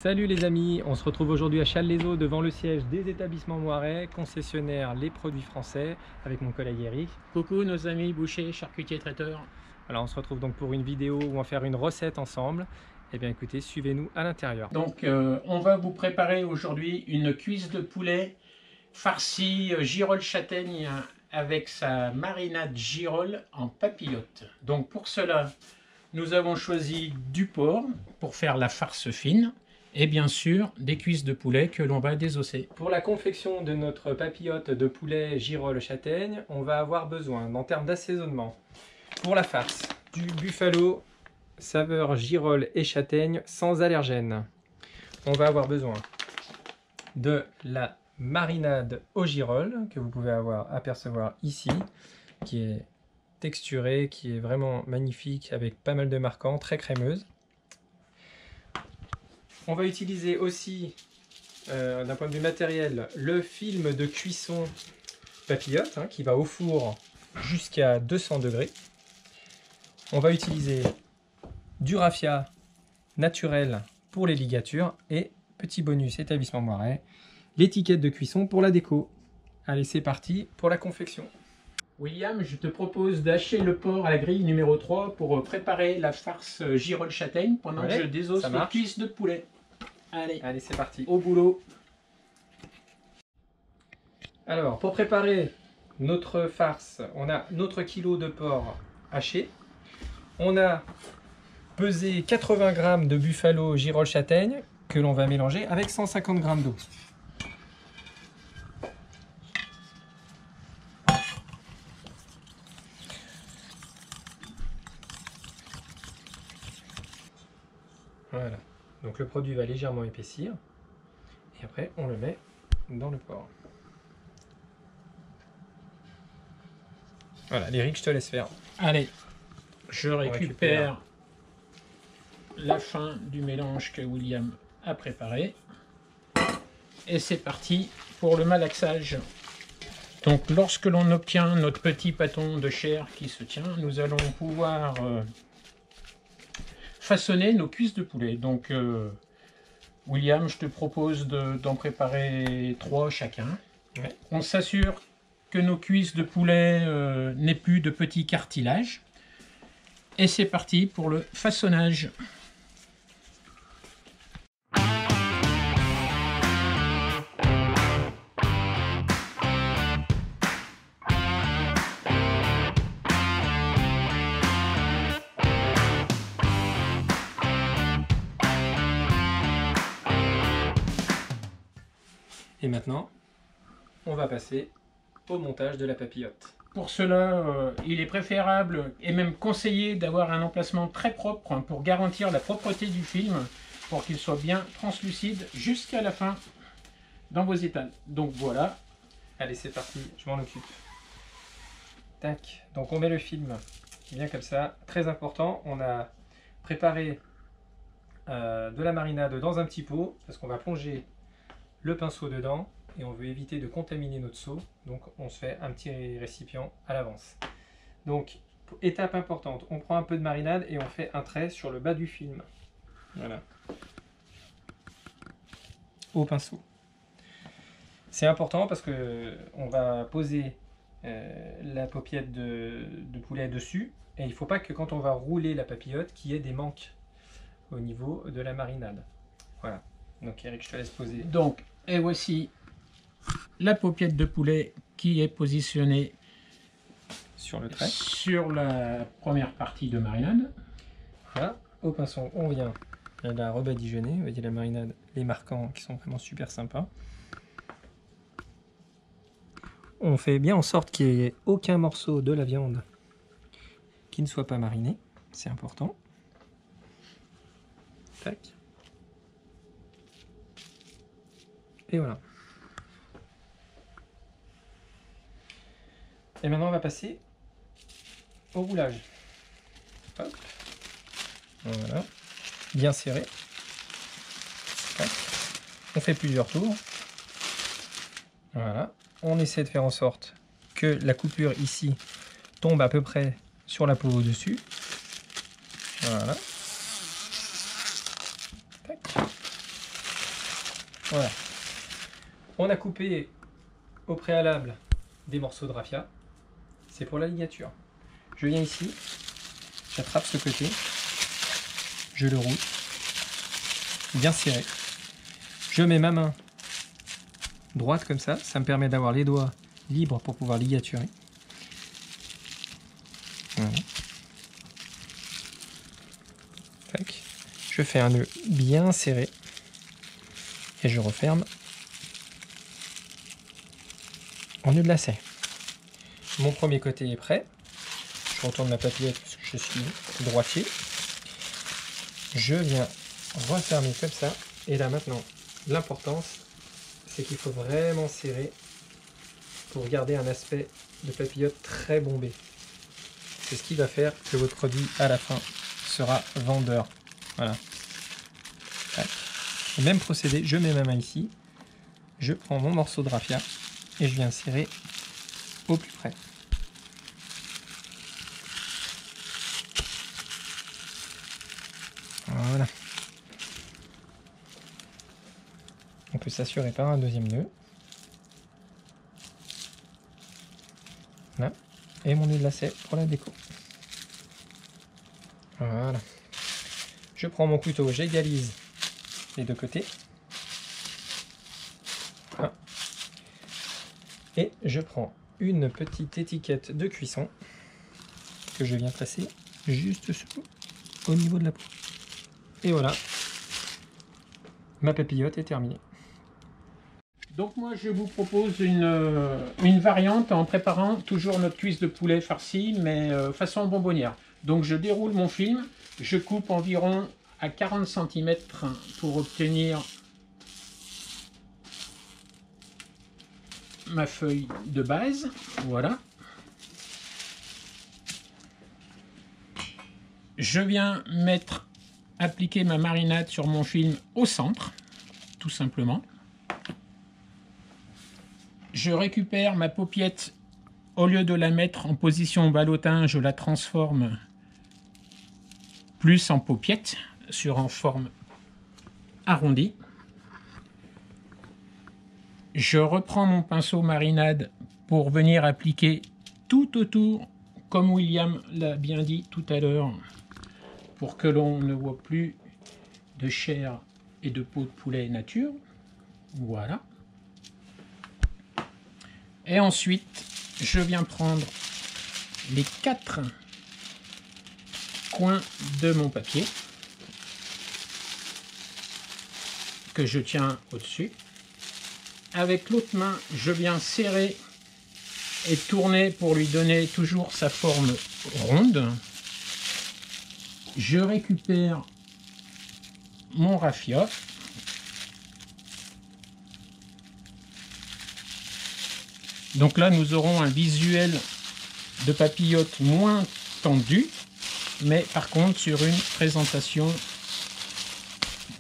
Salut les amis, on se retrouve aujourd'hui à Challes-les-Eaux devant le siège des établissements Moiret, concessionnaire les produits français, avec mon collègue Eric. Coucou nos amis bouchers, charcutiers, traiteurs. Alors on se retrouve donc pour une vidéo où on va faire une recette ensemble. Eh bien écoutez, suivez-nous à l'intérieur. Donc on va vous préparer aujourd'hui une cuisse de poulet farcie girole châtaigne avec sa marinade girole en papillote. Donc pour cela, nous avons choisi du porc pour faire la farce fine. Et bien sûr, des cuisses de poulet que l'on va désosser. Pour la confection de notre papillote de poulet girole châtaigne, on va avoir besoin, en termes d'assaisonnement, pour la farce, du buffalo saveur girole et châtaigne sans allergène. On va avoir besoin de la marinade au girole, que vous pouvez apercevoir ici, qui est texturée, qui est vraiment magnifique, avec pas mal de marquants, très crémeuse. On va utiliser aussi, d'un point de vue matériel, le film de cuisson papillote, qui va au four jusqu'à 200 degrés. On va utiliser du raffia naturel pour les ligatures et, petit bonus établissement Moiret, l'étiquette de cuisson pour la déco. Allez, c'est parti pour la confection. William, je te propose d'acheter le porc à la grille numéro 3 pour préparer la farce girole châtaigne pendant que je désosse les cuisses de poulet. Allez, c'est parti. Au boulot. Alors, pour préparer notre farce, on a notre kilo de porc haché. On a pesé 80 g de buffalo girole châtaigne que l'on va mélanger avec 150 g d'eau. Voilà, donc le produit va légèrement épaissir et après on le met dans le porc. Voilà, Eric, je te laisse faire. Allez, je récupère la fin du mélange que William a préparé et c'est parti pour le malaxage. Donc lorsque l'on obtient notre petit pâton de chair qui se tient, nous allons pouvoir façonner nos cuisses de poulet. Donc William, je te propose d'en préparer 3 chacun. Ouais. On s'assure que nos cuisses de poulet n'aient plus de petits cartilages. Et c'est parti pour le façonnage. Et maintenant, on va passer au montage de la papillote. Pour cela, il est préférable et même conseillé d'avoir un emplacement très propre pour garantir la propreté du film, pour qu'il soit bien translucide jusqu'à la fin dans vos étals. Donc voilà. Allez, c'est parti, je m'en occupe. Tac, donc on met le film bien comme ça. Très important, on a préparé de la marinade dans un petit pot, parce qu'on va plonger le pinceau dedans et on veut éviter de contaminer notre seau, donc on se fait un petit récipient à l'avance. Donc étape importante, on prend un peu de marinade et on fait un trait sur le bas du film, voilà, au pinceau. C'est important parce que on va poser la paupiette de poulet dessus et il ne faut pas que quand on va rouler la papillote qu'il y ait des manques au niveau de la marinade. Voilà, donc Eric, je te laisse poser. Donc, et voici la paupiette de poulet qui est positionnée sur le trait, sur la première partie de marinade. Voilà, au pinceau, on vient la rebadigeonner. Vous voyez la marinade, les marquants qui sont vraiment super sympas. On fait bien en sorte qu'il n'y ait aucun morceau de la viande qui ne soit pas mariné, c'est important. Tac. Et voilà. Et maintenant on va passer au roulage. Hop. Voilà. Bien serré. Tac. On fait plusieurs tours. Voilà. On essaie de faire en sorte que la coupure ici tombe à peu près sur la peau au-dessus. Voilà. Tac. Voilà. On a coupé au préalable des morceaux de raffia. C'est pour la ligature. Je viens ici, j'attrape ce côté, je le roule, bien serré. Je mets ma main droite comme ça me permet d'avoir les doigts libres pour pouvoir ligaturer. Voilà. Tac. Je fais un nœud bien serré et je referme en nœud de lacet. Mon premier côté est prêt. Je retourne ma papillette parce que je suis droitier. Je viens refermer comme ça. Et là maintenant, l'importance, c'est qu'il faut vraiment serrer pour garder un aspect de papillote très bombé. C'est ce qui va faire que votre produit à la fin sera vendeur. Voilà. Même procédé, je mets ma main ici, je prends mon morceau de raffia et je viens serrer au plus près. Voilà. On peut s'assurer par un deuxième nœud. Là. Et mon nœud de lacet pour la déco. Voilà. Je prends mon couteau, j'égalise les deux côtés. Voilà. Et je prends une petite étiquette de cuisson que je viens placer juste au niveau de la peau. Et voilà, ma papillote est terminée. Donc moi je vous propose une variante en préparant toujours notre cuisse de poulet farcie, mais façon bonbonnière. Donc je déroule mon film, je coupe environ à 40 cm pour obtenir ma feuille de base. Voilà. Je viens appliquer ma marinade sur mon film au centre, tout simplement. Je récupère ma paupiette, au lieu de la mettre en position ballotin, je la transforme plus en paupiette, en forme arrondie. Je reprends mon pinceau marinade pour venir appliquer tout autour, comme William l'a bien dit tout à l'heure, pour que l'on ne voit plus de chair et de peau de poulet nature. Voilà. Et ensuite, je viens prendre les 4 coins de mon papier que je tiens au-dessus. Avec l'autre main, je viens serrer et tourner pour lui donner toujours sa forme ronde. Je récupère mon raffia. Donc là, nous aurons un visuel de papillote moins tendu, mais par contre, sur une présentation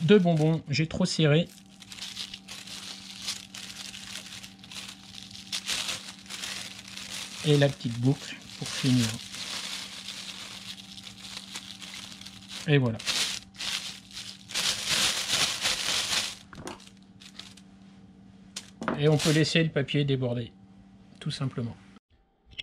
de bonbons, j'ai trop serré. Et la petite boucle pour finir. Et voilà. Et on peut laisser le papier déborder, tout simplement.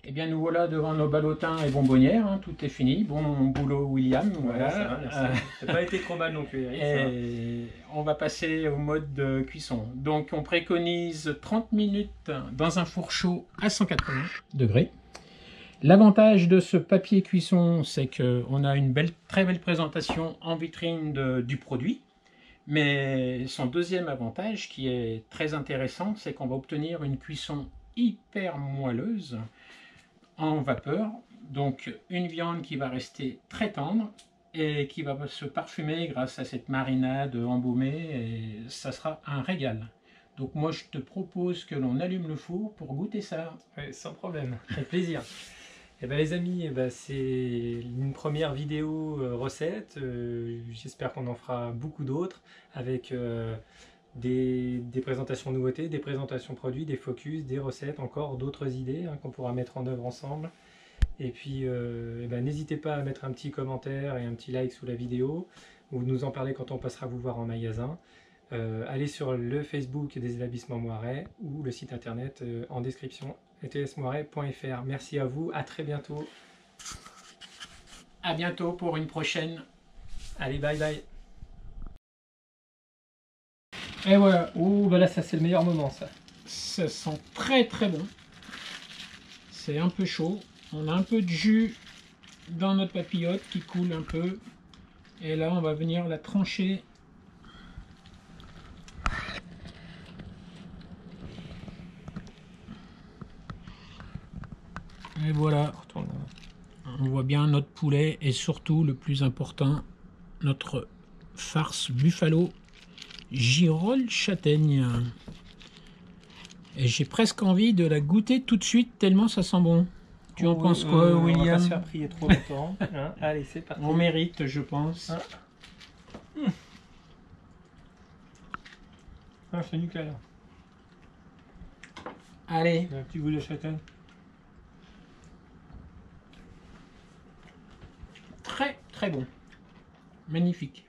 Et bien nous voilà devant nos ballotins et bonbonnières, hein, tout est fini. Bon boulot William, voilà. Ça va, merci. Ça n'a pas été trop mal non plus, Eric. Et on va passer au mode de cuisson. Donc on préconise 30 minutes dans un four chaud à 180 degrés. L'avantage de ce papier cuisson, c'est qu'on a une très belle présentation en vitrine du produit. Mais son deuxième avantage, qui est très intéressant, c'est qu'on va obtenir une cuisson hyper moelleuse en vapeur. Donc une viande qui va rester très tendre et qui va se parfumer grâce à cette marinade embaumée. Et ça sera un régal. Donc moi je te propose que l'on allume le four pour goûter ça. Ouais, sans problème, avec plaisir. Et ben les amis, c'est une première vidéo recette. J'espère qu'on en fera beaucoup d'autres avec des présentations nouveautés, des présentations produits, des focus, des recettes, encore d'autres idées qu'on pourra mettre en œuvre ensemble. Et puis n'hésitez pas à mettre un petit commentaire et un petit like sous la vidéo ou nous en parler quand on passera vous voir en magasin. allez sur le Facebook des établissements Moiret ou le site internet en description, etsmoiret.fr. Merci à vous, à très bientôt. À bientôt pour une prochaine. Allez, bye bye. Et voilà, oh bah là ça c'est le meilleur moment ça. Ça sent très très bon. C'est un peu chaud. On a un peu de jus dans notre papillote qui coule un peu. Et là on va venir la trancher. Et voilà. On voit bien notre poulet et surtout le plus important, notre farce buffalo girole châtaigne. Et j'ai presque envie de la goûter tout de suite tellement ça sent bon. Tu en penses quoi, William? On va pas se faire prier trop longtemps. Hein, allez, c'est parti. On mérite, je pense. Ah, c'est nickel. Allez. Un petit goût de châtaigne. Très très bon. Magnifique.